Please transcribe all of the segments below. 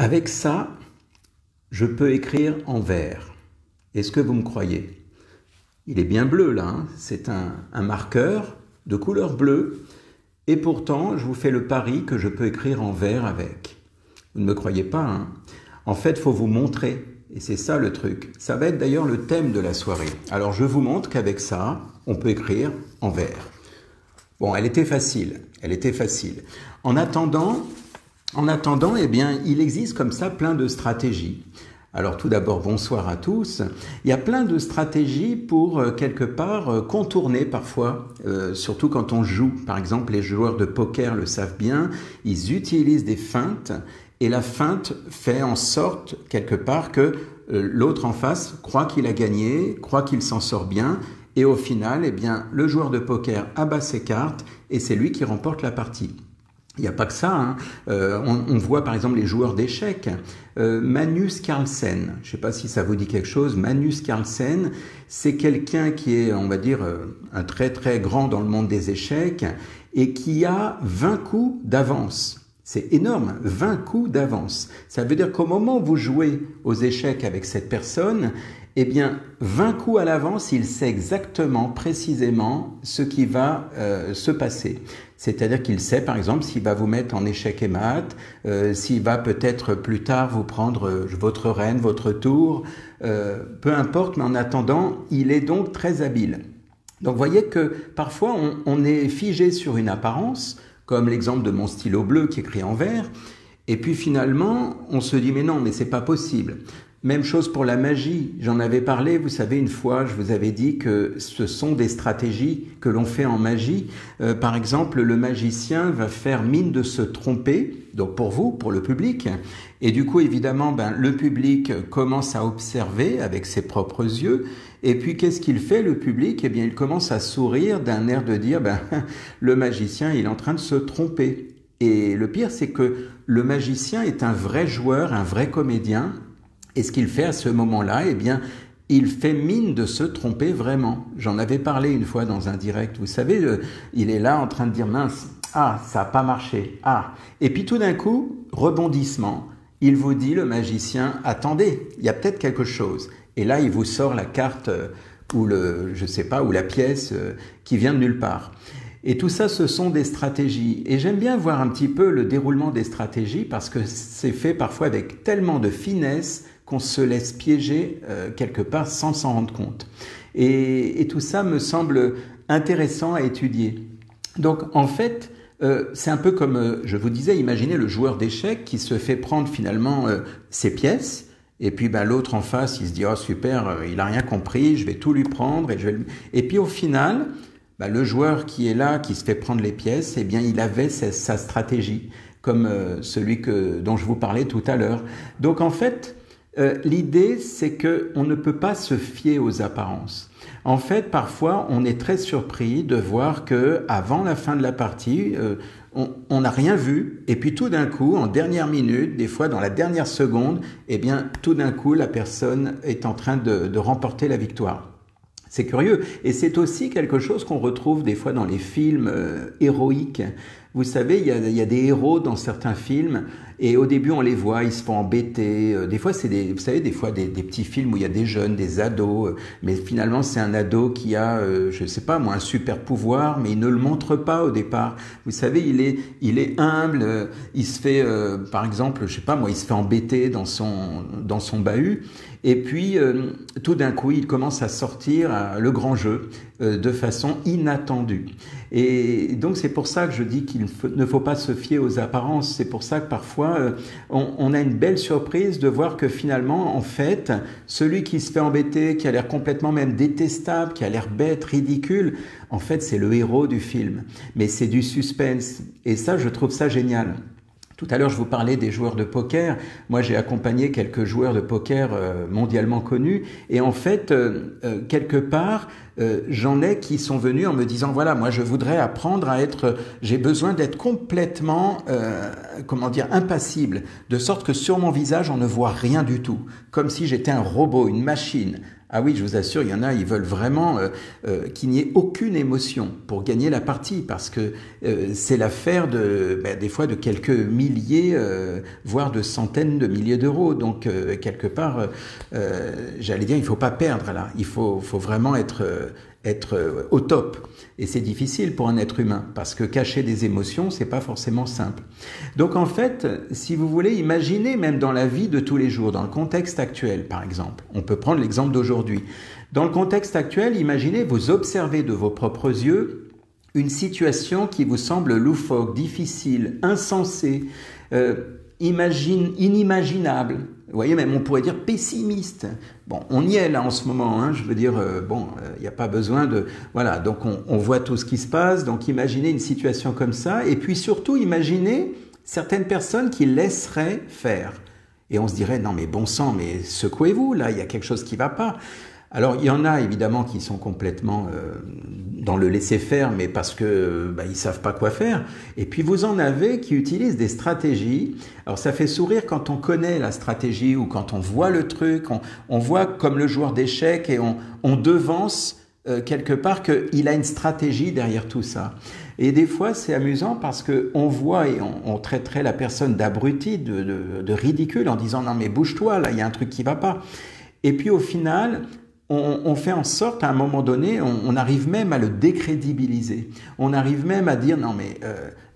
Avec ça, je peux écrire en vert. Est-ce que vous me croyez? Il est bien bleu là, hein. C'est un marqueur de couleur bleue. Et pourtant, je vous fais le pari que je peux écrire en vert avec. Vous ne me croyez pas, hein? En fait, il faut vous montrer. Et c'est ça le truc. Ça va être d'ailleurs le thème de la soirée. Alors, je vous montre qu'avec ça, on peut écrire en vert. Bon, elle était facile. Elle était facile. En attendant, eh bien, il existe comme ça plein de stratégies. Alors tout d'abord, bonsoir à tous. Il y a plein de stratégies pour, quelque part, contourner parfois, surtout quand on joue. Par exemple, les joueurs de poker le savent bien, ils utilisent des feintes, et la feinte fait en sorte, quelque part, que l'autre en face croit qu'il a gagné, croit qu'il s'en sort bien, et au final, eh bien, le joueur de poker abat ses cartes, et c'est lui qui remporte la partie. Il n'y a pas que ça, hein. On voit par exemple les joueurs d'échecs. Magnus Carlsen, je ne sais pas si ça vous dit quelque chose. Magnus Carlsen, c'est quelqu'un qui est, on va dire, un très très grand dans le monde des échecs et qui a 20 coups d'avance. C'est énorme, 20 coups d'avance. Ça veut dire qu'au moment où vous jouez aux échecs avec cette personne, eh bien, 20 coups à l'avance, il sait exactement, précisément ce qui va se passer. C'est-à-dire qu'il sait, par exemple, s'il va vous mettre en échec et mat, s'il va peut-être plus tard vous prendre votre reine, votre tour, peu importe, mais en attendant, il est donc très habile. Donc, vous voyez que parfois, on est figé sur une apparence, comme l'exemple de mon stylo bleu qui écrit en vert, et puis finalement, on se dit, mais non, mais c'est pas possible. Même chose pour la magie, j'en avais parlé, vous savez, une fois, je vous avais dit que ce sont des stratégies que l'on fait en magie. Par exemple, le magicien va faire mine de se tromper, donc pour vous, pour le public, et du coup, évidemment, le public commence à observer avec ses propres yeux, et puis qu'est-ce qu'il fait, le public? Eh bien, il commence à sourire d'un air de dire, le magicien, il est en train de se tromper. Et le pire, c'est que le magicien est un vrai joueur, un vrai comédien. Et ce qu'il fait à ce moment-là, eh bien, il fait mine de se tromper vraiment. J'en avais parlé une fois dans un direct. Vous savez, il est là en train de dire, mince, ça n'a pas marché. Et puis tout d'un coup, rebondissement. Il vous dit, le magicien, attendez, il y a peut-être quelque chose. Et là, il vous sort la carte ou ou la pièce qui vient de nulle part. Et tout ça, ce sont des stratégies. Et j'aime bien voir un petit peu le déroulement des stratégies parce que c'est fait parfois avec tellement de finesse qu'on se laisse piéger quelque part sans s'en rendre compte. Et tout ça me semble intéressant à étudier. Donc en fait, c'est un peu comme, je vous disais, imaginez le joueur d'échecs qui se fait prendre finalement ses pièces. Et puis l'autre en face, il se dit « Oh super, il n'a rien compris, je vais tout lui prendre. » Et puis au final, le joueur qui est là, qui se fait prendre les pièces, eh bien il avait sa stratégie, comme celui dont je vous parlais tout à l'heure. Donc en fait, l'idée c'est qu'on ne peut pas se fier aux apparences. En fait, parfois, on est très surpris de voir que avant la fin de la partie, on n'a rien vu, et puis tout d'un coup, en dernière minute, des fois dans la dernière seconde, eh bien, tout d'un coup, la personne est en train de remporter la victoire. C'est curieux, et c'est aussi quelque chose qu'on retrouve des fois dans les films héroïques. Vous savez, il y a des héros dans certains films, et au début on les voit, ils se font embêter. Des fois, vous savez, des fois des petits films où il y a des jeunes, des ados, mais finalement c'est un ado qui a, je sais pas moi, un super pouvoir, mais il ne le montre pas au départ. Vous savez, il est humble, il se fait, par exemple, je sais pas moi, il se fait embêter dans son bahut. Et puis, tout d'un coup, il commence à sortir le grand jeu de façon inattendue. Et donc, c'est pour ça que je dis qu'il ne faut pas se fier aux apparences. C'est pour ça que parfois, on a une belle surprise de voir que finalement, en fait, celui qui se fait embêter, qui a l'air complètement même détestable, qui a l'air bête, ridicule, en fait, c'est le héros du film. Mais c'est du suspense. Et ça, je trouve ça génial. Tout à l'heure, je vous parlais des joueurs de poker. Moi, j'ai accompagné quelques joueurs de poker mondialement connus. Et en fait, quelque part, j'en ai qui sont venus en me disant, voilà, moi, je voudrais apprendre à j'ai besoin d'être complètement, impassible, de sorte que sur mon visage, on ne voit rien du tout. Comme si j'étais un robot, une machine. Ah oui, je vous assure, il y en a, ils veulent vraiment qu'il n'y ait aucune émotion pour gagner la partie, parce que c'est l'affaire des fois de quelques milliers, voire de centaines de milliers d'euros. Donc quelque part, j'allais dire, il ne faut pas perdre là. Il faut vraiment être au top. Et c'est difficile pour un être humain, parce que cacher des émotions, c'est pas forcément simple. Donc en fait, si vous voulez, imaginez même dans la vie de tous les jours, dans le contexte actuel par exemple, on peut prendre l'exemple d'aujourd'hui. Dans le contexte actuel, imaginez, vous observez de vos propres yeux une situation qui vous semble loufoque, difficile, insensée, inimaginable. Vous voyez, même on pourrait dire pessimiste. Bon, on y est là en ce moment, hein, je veux dire, il n'y a pas besoin de... Voilà, donc on voit tout ce qui se passe, donc imaginez une situation comme ça, et puis surtout imaginez certaines personnes qui laisseraient faire. Et on se dirait, non mais bon sang, mais secouez-vous, là, il y a quelque chose qui ne va pas. Alors, il y en a évidemment qui sont complètement dans le laisser-faire, mais parce que ils savent pas quoi faire. Et puis vous en avez qui utilisent des stratégies. Alors ça fait sourire quand on connaît la stratégie ou quand on voit le truc, on voit comme le joueur d'échecs et on devance quelque part qu'il a une stratégie derrière tout ça. Et des fois, c'est amusant parce que on voit et on traiterait la personne d'abruti, de ridicule en disant non mais bouge-toi, là il y a un truc qui va pas. Et puis au final, on fait en sorte, à un moment donné, on arrive même à le décrédibiliser. On arrive même à dire non mais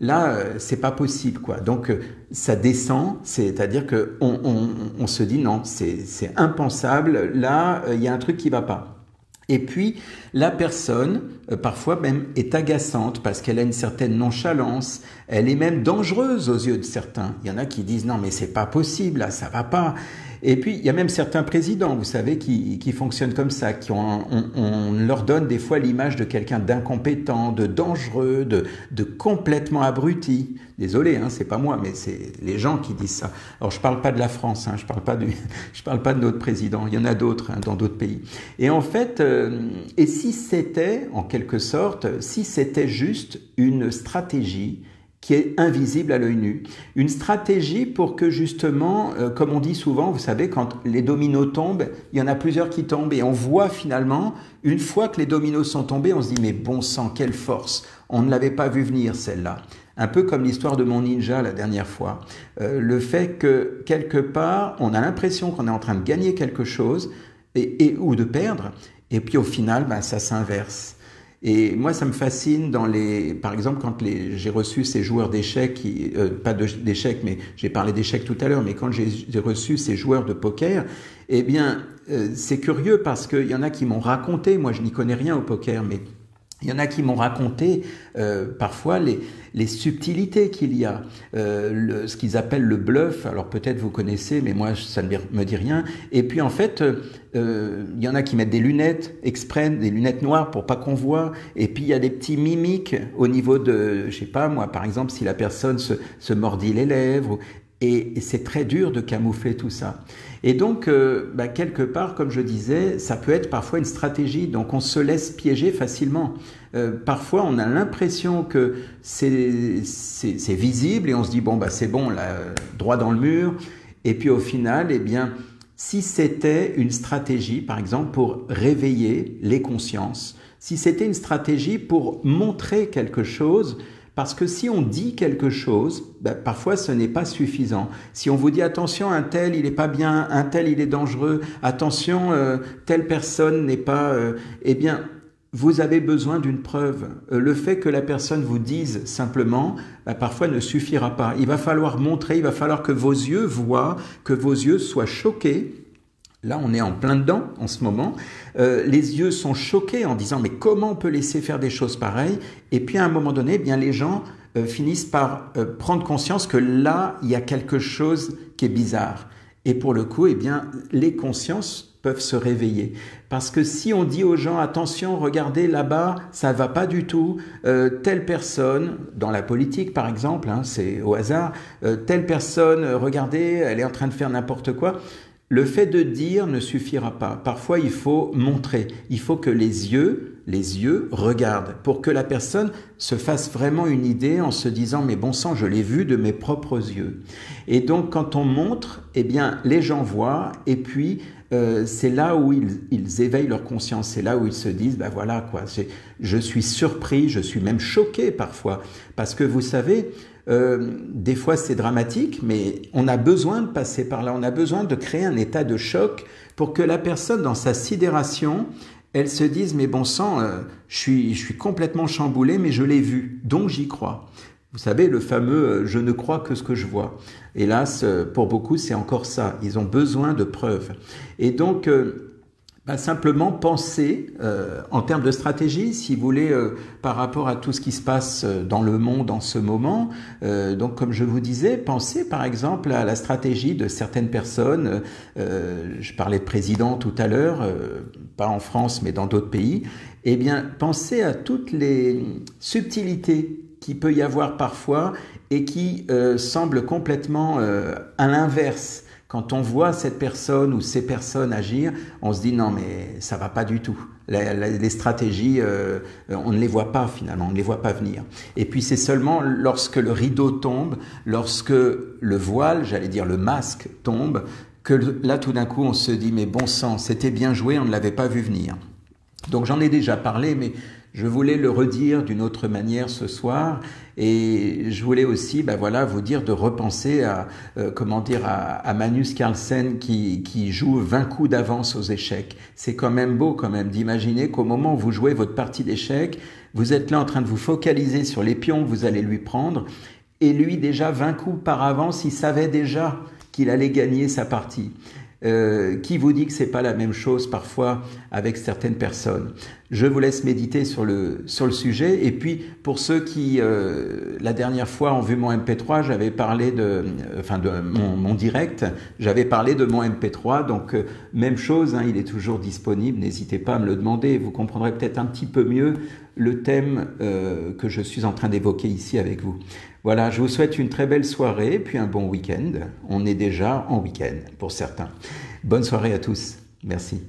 là c'est pas possible quoi. Donc ça descend, c'est-à-dire que on se dit non c'est impensable. Là il y a un truc qui va pas. Et puis, la personne, parfois même, est agaçante parce qu'elle a une certaine nonchalance. Elle est même dangereuse aux yeux de certains. Il y en a qui disent « Non, mais c'est pas possible, là, ça va pas ». Et puis, il y a même certains présidents, vous savez, qui fonctionnent comme ça, on leur donne des fois l'image de quelqu'un d'incompétent, de dangereux, de complètement abruti. Désolé, hein, c'est pas moi, mais c'est les gens qui disent ça. Alors, je parle pas de la France, hein, je parle pas de notre président. Il y en a d'autres, hein, dans d'autres pays. Et en fait, et si c'était, en quelque sorte, si c'était juste une stratégie qui est invisible à l'œil nu. Une stratégie pour que justement, comme on dit souvent, vous savez, quand les dominos tombent, il y en a plusieurs qui tombent et on voit finalement, une fois que les dominos sont tombés, on se dit mais bon sang, quelle force, on ne l'avait pas vu venir celle-là. Un peu comme l'histoire de mon ninja la dernière fois. Le fait que quelque part, on a l'impression qu'on est en train de gagner quelque chose ou de perdre, et puis au final, ça s'inverse. Et moi, ça me fascine par exemple, quand j'ai reçu ces joueurs d'échecs, pas d'échecs, mais j'ai parlé d'échecs tout à l'heure, mais quand j'ai reçu ces joueurs de poker, eh bien, c'est curieux parce qu'il y en a qui m'ont raconté, moi je n'y connais rien au poker, mais il y en a qui m'ont raconté parfois les subtilités qu'il y a, ce qu'ils appellent le bluff. Alors peut-être vous connaissez, mais moi ça ne me dit rien. Et puis en fait, il y en a qui mettent des lunettes exprès, des lunettes noires pour pas qu'on voit. Et puis il y a des petits mimiques au niveau de, je sais pas moi, par exemple si la personne se mordit les lèvres. Et c'est très dur de camoufler tout ça. Et donc, quelque part, comme je disais, ça peut être parfois une stratégie. Donc, on se laisse piéger facilement. Parfois, on a l'impression que c'est visible et on se dit, bon, c'est bon, là, droit dans le mur. Et puis, au final, eh bien, si c'était une stratégie, par exemple, pour réveiller les consciences, si c'était une stratégie pour montrer quelque chose, parce que si on dit quelque chose, parfois ce n'est pas suffisant. Si on vous dit attention, un tel il est pas bien, un tel il est dangereux, attention, telle personne n'est pas... eh bien, vous avez besoin d'une preuve. Le fait que la personne vous dise simplement, parfois ne suffira pas. Il va falloir montrer, il va falloir que vos yeux voient, que vos yeux soient choqués. Là, on est en plein dedans en ce moment. Les yeux sont choqués en disant « mais comment on peut laisser faire des choses pareilles ?» Et puis à un moment donné, les gens finissent par prendre conscience que là, il y a quelque chose qui est bizarre. Et pour le coup, les consciences peuvent se réveiller. Parce que si on dit aux gens « attention, regardez là-bas, ça ne va pas du tout, telle personne, dans la politique par exemple, hein, c'est au hasard, telle personne, regardez, elle est en train de faire n'importe quoi », le fait de dire ne suffira pas. Parfois, il faut montrer. Il faut que les yeux les yeux regardent, pour que la personne se fasse vraiment une idée en se disant « mais bon sang, je l'ai vu de mes propres yeux ». Et donc quand on montre, eh bien les gens voient et puis c'est là où ils éveillent leur conscience, c'est là où ils se disent « ben voilà quoi, je suis surpris, je suis même choqué parfois ». Parce que vous savez, des fois c'est dramatique, mais on a besoin de passer par là, on a besoin de créer un état de choc pour que la personne dans sa sidération, elle se dise « mais bon sang, je suis complètement chamboulé, mais je l'ai vu, donc j'y crois ». Vous savez, le fameux « je ne crois que ce que je vois ». Hélas, pour beaucoup, c'est encore ça. Ils ont besoin de preuves. Et donc, simplement penser en termes de stratégie, si vous voulez, par rapport à tout ce qui se passe dans le monde en ce moment. Donc, comme je vous disais, pensez par exemple à la stratégie de certaines personnes. Je parlais de présidents tout à l'heure, pas en France, mais dans d'autres pays. Eh bien, pensez à toutes les subtilités qu'il peut y avoir parfois et qui semblent complètement à l'inverse. Quand on voit cette personne ou ces personnes agir, on se dit non mais ça va pas du tout. Les stratégies, on ne les voit pas finalement, on ne les voit pas venir. Et puis c'est seulement lorsque le rideau tombe, lorsque le voile, j'allais dire le masque tombe, que là tout d'un coup on se dit mais bon sang, c'était bien joué, on ne l'avait pas vu venir. Donc j'en ai déjà parlé, mais je voulais le redire d'une autre manière ce soir et je voulais aussi vous dire de repenser à Magnus Carlsen qui joue 20 coups d'avance aux échecs. C'est quand même beau d'imaginer qu'au moment où vous jouez votre partie d'échecs, vous êtes là en train de vous focaliser sur les pions que vous allez lui prendre et lui déjà 20 coups par avance, il savait déjà qu'il allait gagner sa partie. Qui vous dit que c'est pas la même chose parfois avec certaines personnes. Je vous laisse méditer sur le sujet. Et puis pour ceux qui la dernière fois ont vu mon MP3, j'avais parlé de mon direct, j'avais parlé de mon MP3. Donc même chose, il est toujours disponible. N'hésitez pas à me le demander. Vous comprendrez peut-être un petit peu mieux le thème que je suis en train d'évoquer ici avec vous. Voilà, je vous souhaite une très belle soirée, puis un bon week-end. On est déjà en week-end pour certains. Bonne soirée à tous. Merci.